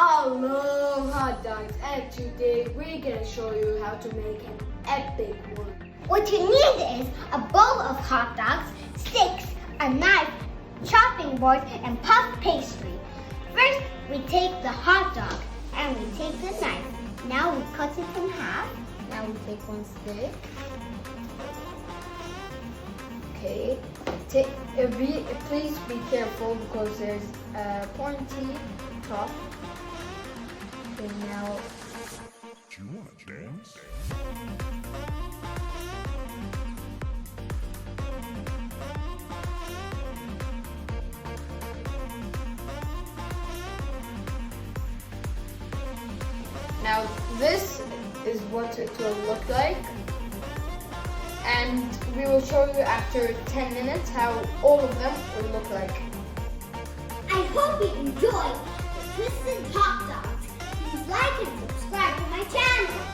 I love hot dogs, and today we're gonna show you how to make an epic one. What you need is a bowl of hot dogs, sticks, a knife, chopping board, and puff pastry. First, we take the hot dog and we take the knife. Now we cut it in half. Now we take one stick. Okay, please be careful because there's a pointy top. Okay, now. Do you want to dance? Now this is what it will look like, and we will show you after 10 minutes how all of them will look like. I hope you enjoyed the Twisted Hot Dogs. Please like and subscribe to my channel.